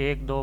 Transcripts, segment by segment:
1 2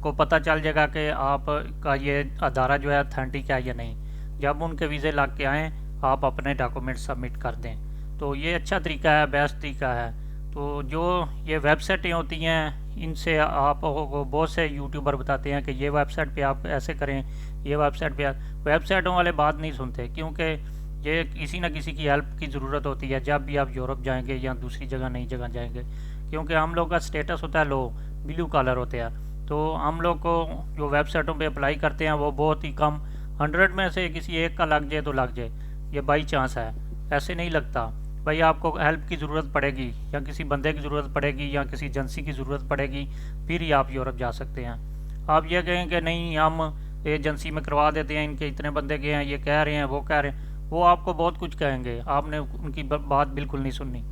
کو پتہ چل جائے گا کہ آپ کا یہ ادارہ جو ہے اتھینٹک ہے یا نہیں۔ جب ان کے ویزے لگ کے آئیں آپ اپنے ڈاکومنٹ سبمٹ کر دیں، تو یہ اچھا طریقہ ہے، بیسٹ طریقہ ہے۔ تو جو یہ ویب سائٹیں ہوتی ہیں ان سے آپ کو بہت سے یوٹیوبر بتاتے ہیں کہ یہ ویب سائٹ پہ آپ ایسے کریں، یہ ویب سائٹ پہ ویب سائٹوں والے بات نہیں سنتے، کیونکہ یہ کسی نہ کسی کی ہیلپ کی ضرورت ہوتی ہے جب بھی آپ یورپ جائیں گے یا دوسری جگہ نئی جگہ جائیں گے، کیونکہ ہم لوگ کا سٹیٹس ہوتا ہے لو، بلیو کالر ہوتے ہیں، تو ہم لوگ کو جو ویب سائٹوں پہ اپلائی کرتے ہیں وہ بہت ہی کم، 100 میں سے کسی ایک کا لگ جائے تو لگ جائے، یہ بائی چانس ہے، ایسے نہیں لگتا۔ بھائی آپ کو ہیلپ کی ضرورت پڑے گی یا کسی بندے کی ضرورت پڑے گی یا کسی ایجنسی کی ضرورت پڑے گی، پھر ہی آپ یورپ جا سکتے ہیں۔ آپ یہ کہیں کہ نہیں ہم ایجنسی میں کروا دیتے ہیں، ان کے اتنے بندے گئے ہیں، یہ کہہ رہے ہیں وہ کہہ رہے ہیں، وہ آپ کو بہت کچھ کہیں گے، آپ نے ان کی بات بالکل نہیں سننی۔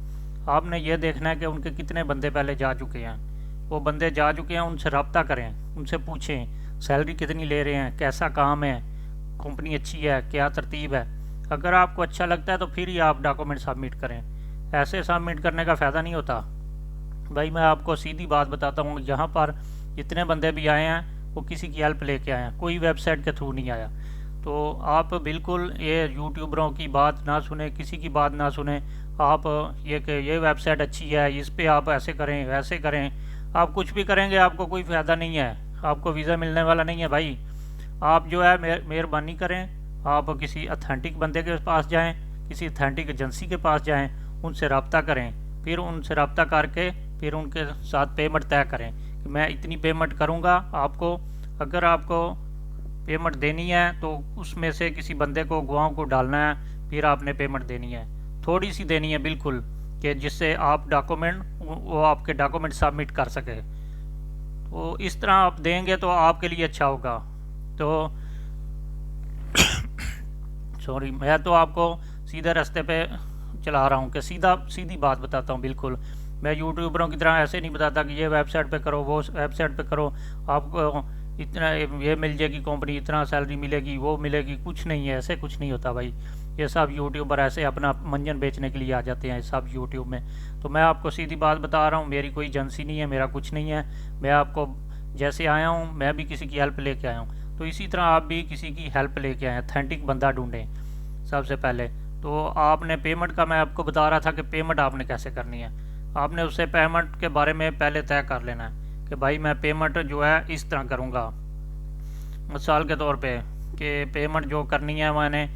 آپ نے یہ دیکھنا ہے کہ ان کے کتنے بندے پہلے جا چکے ہیں، وہ بندے جا چکے ہیں، ان سے رابطہ کریں، ان سے پوچھیں سیلری کتنی لے رہے ہیں، کیسا کام ہے، کمپنی اچھی ہے، کیا ترتیب ہے۔ اگر آپ کو اچھا لگتا ہے تو پھر ہی آپ ڈاکومنٹ سبمٹ کریں، ایسے سبمٹ کرنے کا فائدہ نہیں ہوتا۔ بھائی میں آپ کو سیدھی بات بتاتا ہوں، یہاں پر جتنے بندے بھی آئے ہیں وہ کسی کی ہیلپ لے کے آئے ہیں، کوئی ویب سائٹ کے تھرو نہیں آیا۔ تو آپ بالکل یہ یوٹیوبروں کی بات نہ سنیں، کسی کی بات نہ سنیں، آپ یہ کہ یہ ویب سائٹ اچھی ہے، اس پہ آپ ایسے کریں ویسے کریں، آپ کچھ بھی کریں گے آپ کو کوئی فائدہ نہیں ہے، آپ کو ویزا ملنے والا نہیں ہے۔ بھائی آپ جو ہے مہربانی کریں، آپ کسی اتھینٹک بندے کے پاس جائیں، کسی اتھینٹک ایجنسی کے پاس جائیں، ان سے رابطہ کریں، پھر ان سے رابطہ کر کے پھر ان کے ساتھ پیمنٹ طے کریں کہ میں اتنی پیمنٹ کروں گا آپ کو۔ اگر آپ کو پیمنٹ دینی ہے تو اس میں سے کسی بندے کو گواہوں کو ڈالنا ہے، پھر آپ نے پیمنٹ دینی ہے، تھوڑی سی دینی ہے بالکل، کہ جس سے آپ ڈاکومنٹ وہ آپ کے ڈاکومنٹ سبمٹ کر سکے۔ تو اس طرح آپ دیں گے تو آپ کے لیے اچھا ہوگا۔ تو سوری، میں تو آپ کو سیدھے راستے پہ چلا رہا ہوں کہ سیدھی بات بتاتا ہوں بالکل۔ میں یوٹیوبروں کی طرح ایسے نہیں بتاتا کہ یہ ویب سائٹ پہ کرو، وہ ویب سائٹ پہ کرو، آپ کو اتنا یہ مل جائے گی کمپنی، اتنا سیلری ملے گی، وہ ملے گی، کچھ نہیں ہے، ایسے کچھ نہیں ہوتا بھائی۔ یہ سب یوٹیوبر ایسے اپنا منجن بیچنے کے لیے آ جاتے ہیں سب یوٹیوب میں۔ تو میں آپ کو سیدھی بات بتا رہا ہوں، میری کوئی ایجنسی نہیں ہے، میرا کچھ نہیں ہے، میں آپ کو جیسے آیا ہوں میں بھی کسی کی ہیلپ لے کے آیا ہوں، تو اسی طرح آپ بھی کسی کی ہیلپ لے کے آئیں، اتھینٹک بندہ ڈھونڈیں سب سے پہلے۔ تو آپ نے پیمنٹ کا میں آپ کو بتا رہا تھا کہ پیمنٹ آپ نے کیسے کرنی ہے، آپ نے اس سے پیمنٹ کے بارے میں پہلے طے کر لینا ہے کہ بھائی میں پیمنٹ جو ہے اس طرح کروں گا، مثال کے طور پہ کہ پیمنٹ جو کرنی ہے میں نے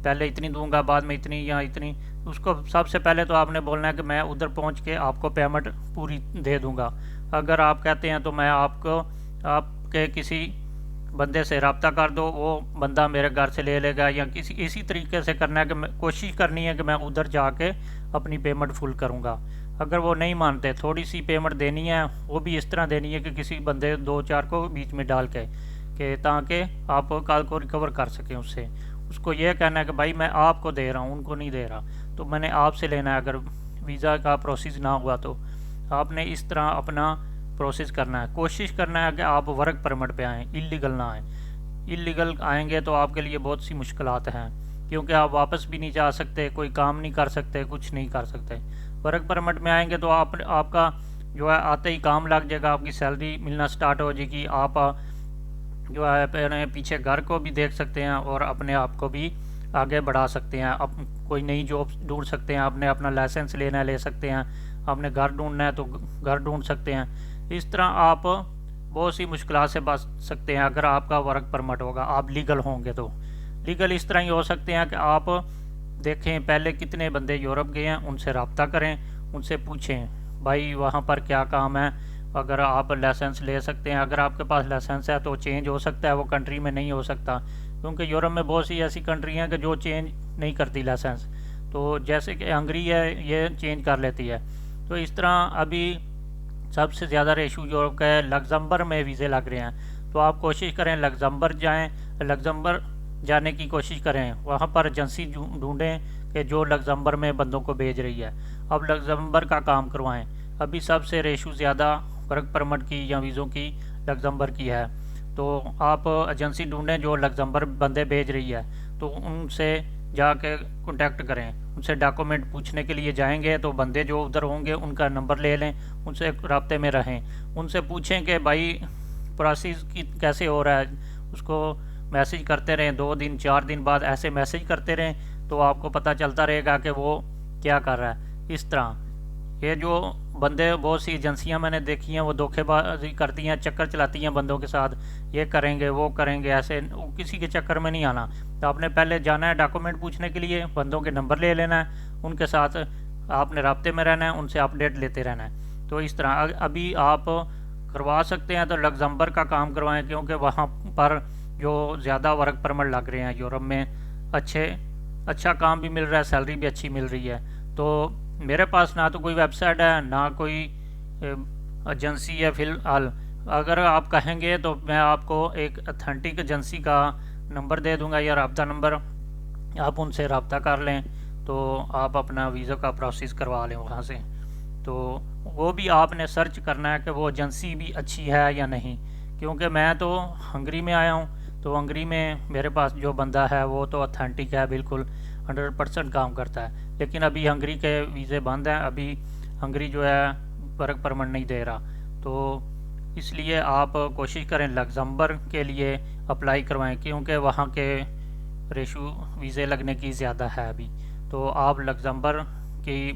پہلے اتنی دوں گا، بعد میں اتنی یا اتنی، اس کو سب سے پہلے تو آپ نے بولنا ہے کہ میں ادھر پہنچ کے آپ کو پیمنٹ پوری دے دوں گا۔ اگر آپ کہتے ہیں تو میں آپ کو آپ کے کسی بندے سے رابطہ کر دو، وہ بندہ میرے گھر سے لے لے گا، یا اسی طریقے سے کرنا ہے کہ میں کوشش کرنی ہے کہ میں ادھر جا کے اپنی پیمنٹ فل کروں گا۔ اگر وہ نہیں مانتے، تھوڑی سی پیمنٹ دینی ہے، وہ بھی اس طرح دینی ہے کہ کسی بندے 2-4 کو بیچ میں ڈال کے، کہ تاکہ آپ کال کو ریکور کر سکیں اس سے۔ اس کو یہ کہنا ہے کہ بھائی میں آپ کو دے رہا ہوں، ان کو نہیں دے رہا، تو میں نے آپ سے لینا ہے۔ اگر ویزا کا پروسیس نہ ہوا تو آپ نے اس طرح اپنا پروسیس کرنا ہے، کوشش کرنا ہے کہ آپ ورک پرمٹ پہ آئیں، اللیگل نہ آئیں۔ اللیگل آئیں گے تو آپ کے لیے بہت سی مشکلات ہیں، کیونکہ آپ واپس بھی نہیں جا سکتے، کوئی کام نہیں کر سکتے، کچھ نہیں کر سکتے۔ ورک پرمٹ میں آئیں گے تو آپ کا جو ہے آتے ہی کام لگ جائے گا، آپ کی سیلری ملنا سٹارٹ ہو جائے گی، آپ جو ہے اپنے پیچھے گھر کو بھی دیکھ سکتے ہیں اور اپنے آپ کو بھی آگے بڑھا سکتے ہیں، اب کوئی نئی جاب ڈھونڈ سکتے ہیں، آپ نے اپنا لائسنس لینا ہے لے سکتے ہیں، آپ نے گھر ڈھونڈنا ہے تو گھر ڈھونڈ سکتے ہیں۔ اس طرح آپ بہت سی مشکلات سے بچ سکتے ہیں اگر آپ کا ورک پرمٹ ہوگا، آپ لیگل ہوں گے۔ تو لیگل اس طرح ہی ہو سکتے ہیں کہ آپ دیکھیں پہلے کتنے بندے یورپ گئے ہیں، ان سے رابطہ کریں، ان سے پوچھیں بھائی وہاں پر کیا کام ہے، اگر آپ لائسنس لے سکتے ہیں، اگر آپ کے پاس لائسنس ہے تو چینج ہو سکتا ہے، وہ کنٹری میں نہیں ہو سکتا، کیونکہ یورپ میں بہت سی ایسی کنٹری ہیں کہ جو چینج نہیں کرتی لائسنس، تو جیسے کہ ہنگری ہے یہ چینج کر لیتی ہے۔ تو اس طرح ابھی سب سے زیادہ ریشو یورپ کا ہے، لگزمبر میں ویزے لگ رہے ہیں، تو آپ کوشش کریں لگزمبر جائیں، لگزمبر جانے کی کوشش کریں، وہاں پر ایجنسی ڈھونڈیں کہ جو لگزمبر میں بندوں کو بھیج رہی ہے، اب لگزمبر کا کام کروائیں۔ ابھی سب سے ریشو زیادہ ورک پرمٹ کی یا ویزوں کی لگزمبر کی ہے، تو آپ ایجنسی ڈھونڈیں جو لگزمبر بندے بھیج رہی ہے، تو ان سے جا کے کنٹیکٹ کریں، ان سے ڈاکومنٹ پوچھنے کے لیے جائیں گے تو بندے جو ادھر ہوں گے ان کا نمبر لے لیں، ان سے رابطے میں رہیں، ان سے پوچھیں کہ بھائی پروسیس کی کیسے ہو رہا ہے، اس کو میسیج کرتے رہیں، 2 دن 4 دن بعد ایسے میسیج کرتے رہیں تو آپ کو پتہ چلتا رہے گا کہ وہ کیا کر رہا ہے۔ اس طرح یہ جو بندے، بہت سی ایجنسیاں میں نے دیکھی ہیں، وہ دھوکے بازی کرتی ہیں، چکر چلاتی ہیں بندوں کے ساتھ، یہ کریں گے وہ کریں گے، ایسے کسی کے چکر میں نہیں آنا۔ تو آپ نے پہلے جانا ہے ڈاکومنٹ پوچھنے کے لیے، بندوں کے نمبر لے لینا ہے، ان کے ساتھ آپ نے رابطے میں رہنا ہے، ان سے اپڈیٹ لیتے رہنا ہے۔ تو اس طرح ابھی آپ کروا سکتے ہیں تو لگزمبرگ کا کام کروائیں، کیونکہ وہاں پر جو زیادہ ورک پرمٹ لگ رہے ہیں یورپ میں، اچھا کام بھی مل رہا ہے، سیلری بھی اچھی مل رہی ہے۔ تو میرے پاس نہ تو کوئی ویب سائٹ ہے، نہ کوئی ایجنسی ہے فی الحال۔ اگر آپ کہیں گے تو میں آپ کو ایک اتھینٹک ایجنسی کا نمبر دے دوں گا یا رابطہ نمبر، آپ ان سے رابطہ کر لیں تو آپ اپنا ویزا کا پروسیس کروا لیں وہاں سے۔ تو وہ بھی آپ نے سرچ کرنا ہے کہ وہ ایجنسی بھی اچھی ہے یا نہیں، کیونکہ میں تو ہنگری میں آیا ہوں، تو ہنگری میں میرے پاس جو بندہ ہے وہ تو اتھینٹک ہے، بالکل 100% کام کرتا ہے، لیکن ابھی ہنگری کے ویزے بند ہیں، ابھی ہنگری جو ہے ورک پرمٹ نہیں دے رہا۔ تو اس لیے آپ کوشش کریں لگزمبرگ کے لیے اپلائی کروائیں، کیونکہ وہاں کے ریشو ویزے لگنے کی زیادہ ہے ابھی۔ تو آپ لگزمبرگ کی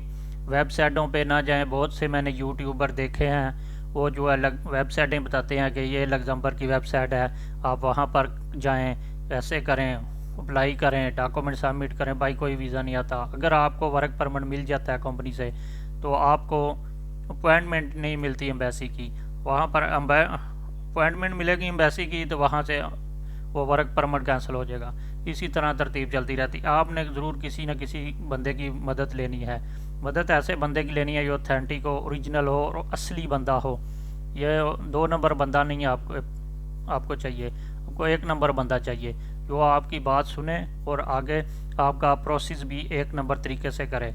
ویب سائٹوں پہ نہ جائیں، بہت سے میں نے یوٹیوبر دیکھے ہیں، وہ جو ہے ویب سائٹیں بتاتے ہیں کہ یہ لگزمبرگ کی ویب سائٹ ہے، آپ وہاں پر جائیں، ایسے کریں، اپلائی کریں، ڈاکومنٹ سبمٹ کریں۔ بھائی کوئی ویزا نہیں آتا۔ اگر آپ کو ورک پرمٹ مل جاتا ہے کمپنی سے تو آپ کو اپوائنٹمنٹ نہیں ملتی ایمبیسی کی، وہاں پر اپوائنٹمنٹ ملے گی ایمبیسی کی تو وہاں سے وہ ورک پرمٹ کینسل ہو جائے گا۔ اسی طرح ترتیب چلتی رہتی۔ آپ نے ضرور کسی نہ کسی بندے کی مدد لینی ہے، مدد ایسے بندے کی لینی ہے جو اتھینٹک ہو، اوریجنل ہو اور اصلی بندہ ہو۔ یہ 2 نمبر بندہ نہیں ہے آپ کو چاہیے، آپ کو 1 نمبر بندہ چاہیے جو آپ کی بات سنے اور آگے آپ کا پروسیس بھی 1 نمبر طریقے سے کرے۔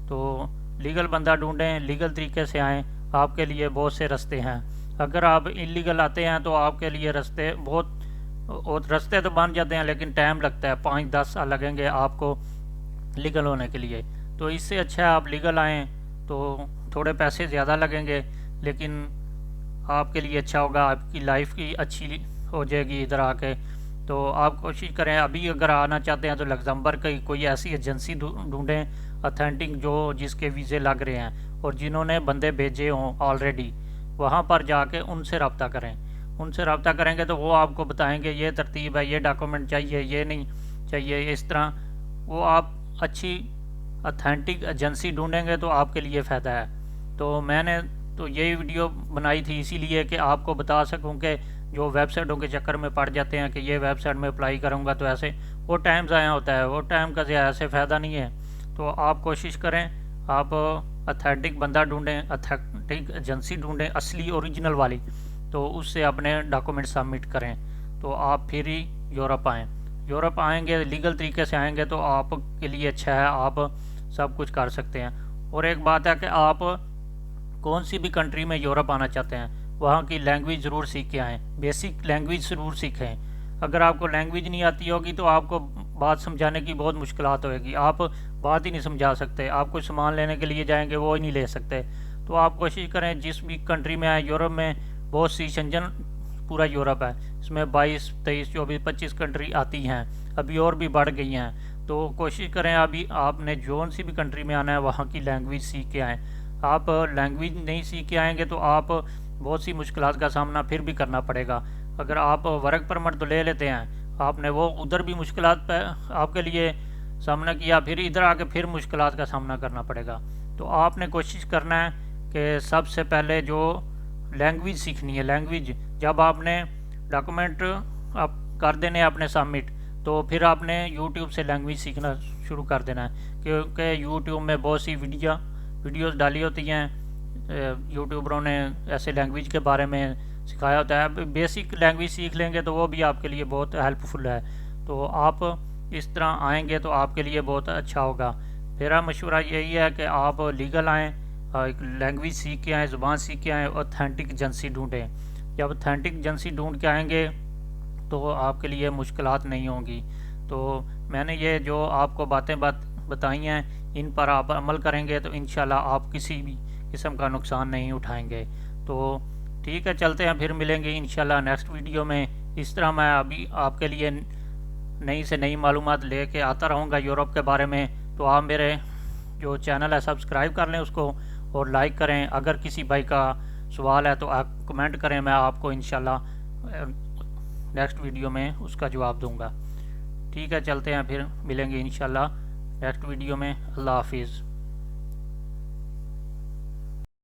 تو لیگل بندہ ڈھونڈیں، لیگل طریقے سے آئیں، آپ کے لیے بہت سے رستے ہیں۔ اگر آپ انلیگل آتے ہیں تو آپ کے لیے رستے رستے تو بن جاتے ہیں، لیکن ٹائم لگتا ہے، 5-10 سال لگیں گے آپ کو لیگل ہونے کے لیے۔ تو اس سے اچھا ہے آپ لیگل آئیں، تو تھوڑے پیسے زیادہ لگیں گے لیکن آپ کے لیے اچھا ہوگا، آپ کی لائف کی اچھی ہو جائے گی ادھر آ کے۔ تو آپ کوشش کریں، ابھی اگر آنا چاہتے ہیں تو لگزمبرگ کی کوئی ایسی ایجنسی ڈھونڈیں اتھینٹک، جس کے ویزے لگ رہے ہیں اور جنہوں نے بندے بھیجے ہوں آلریڈی، وہاں پر جا کے ان سے رابطہ کریں۔ ان سے رابطہ کریں گے تو وہ آپ کو بتائیں گے یہ ترتیب ہے، یہ ڈاکومنٹ چاہیے، یہ نہیں چاہیے، اس طرح وہ آپ اچھی اتھینٹک ایجنسی ڈھونڈیں گے تو آپ کے لیے فائدہ ہے۔ تو میں نے تو یہی ویڈیو بنائی تھی اسی لیے کہ آپ کو بتا سکوں کہ جو ویب سائٹوں کے چکر میں پڑ جاتے ہیں کہ یہ ویب سائٹ میں اپلائی کروں گا تو ایسے وہ ٹائم ضائع ہوتا ہے، وہ ٹائم کا ایسے فائدہ نہیں ہے۔ تو آپ کوشش کریں، آپ اتھینٹک بندہ ڈھونڈیں، اتھینٹک ایجنسی ڈھونڈیں، اصلی اوریجنل والی، تو اس سے اپنے ڈاکومنٹ سبمٹ کریں تو آپ پھر ہی یورپ آئیں۔ یورپ آئیں گے، لیگل طریقے سے آئیں گے تو آپ کے لیے اچھا ہے، آپ سب کچھ کر سکتے ہیں۔ اور ایک بات ہے کہ آپ کون سی بھی کنٹری میں یورپ آنا چاہتے ہیں وہاں کی لینگویج ضرور سیکھ کے آئیں، بیسک لینگویج ضرور سیکھیں۔ اگر آپ کو لینگویج نہیں آتی ہوگی تو آپ کو بات سمجھانے کی بہت مشکلات ہوئے گی، آپ بات ہی نہیں سمجھا سکتے، آپ کوئی سامان لینے کے لیے جائیں گے وہ ہی نہیں لے سکتے۔ تو آپ کوشش کریں جس بھی کنٹری میں آئیں، یورپ میں بہت سی شنجن پورا یورپ ہے، اس میں 22 23 24 25 کنٹری آتی ہیں، ابھی اور بھی بڑھ گئی ہیں۔ تو کوشش کریں ابھی آپ نے جون سی بھی کنٹری میں آنا ہے وہاں کی لینگویج سیکھ کے آئیں۔ آپ لینگویج نہیں سیکھ کے آئیں گے تو آپ بہت سی مشکلات کا سامنا پھر بھی کرنا پڑے گا۔ اگر آپ ورک پرمٹ تو لے لیتے ہیں، آپ نے وہ ادھر بھی مشکلات پہ آپ کے لیے سامنا کیا، پھر ادھر آ کے پھر مشکلات کا سامنا کرنا پڑے گا۔ تو آپ نے کوشش کرنا ہے کہ سب سے پہلے جو لینگویج سیکھنی ہے، لینگویج جب آپ نے ڈاکومنٹ آپ کر دینے اپنے سبمٹ تو پھر آپ نے یوٹیوب سے لینگویج سیکھنا شروع کر دینا ہے، کیونکہ یوٹیوب میں بہت سی ویڈیوز ڈالی ہوتی ہیں، یوٹیوبروں نے ایسے لینگویج کے بارے میں سکھایا ہوتا ہے۔ بیسک لینگویج سیکھ لیں گے تو وہ بھی آپ کے لیے بہت ہیلپ فل ہے۔ تو آپ اس طرح آئیں گے تو آپ کے لیے بہت اچھا ہوگا۔ میرا مشورہ یہی ہے کہ آپ لیگل آئیں، لینگویج سیکھ کے آئیں، زبان سیکھ کے آئیں، اتھینٹک ایجنسی ڈھونڈیں۔ جب اتھینٹک ایجنسی ڈھونڈ کے آئیں گے تو آپ کے لیے مشکلات نہیں ہوں گی۔ تو میں نے یہ جو آپ کو باتیں بتائی ہیں ان پر آپ عمل کریں گے تو انشاءاللہ آپ کسی بھی قسم کا نقصان نہیں اٹھائیں گے۔ تو ٹھیک ہے، چلتے ہیں، پھر ملیں گے انشاءاللہ نیکسٹ ویڈیو میں۔ اس طرح میں ابھی آپ کے لیے نئی سے نئی معلومات لے کے آتا رہوں گا یورپ کے بارے میں، تو آپ میرے جو چینل ہے سبسکرائب کر لیں اس کو اور لائک کریں۔ اگر کسی بھائی کا سوال ہے تو آپ کمنٹ کریں، میں آپ کو انشاءاللہ نیکسٹ ویڈیو میں اس کا جواب دوں گا۔ ٹھیک ہے، چلتے ہیں، پھر ملیں گے انشاءاللہ نیکسٹ ویڈیو میں۔ اللہ حافظ۔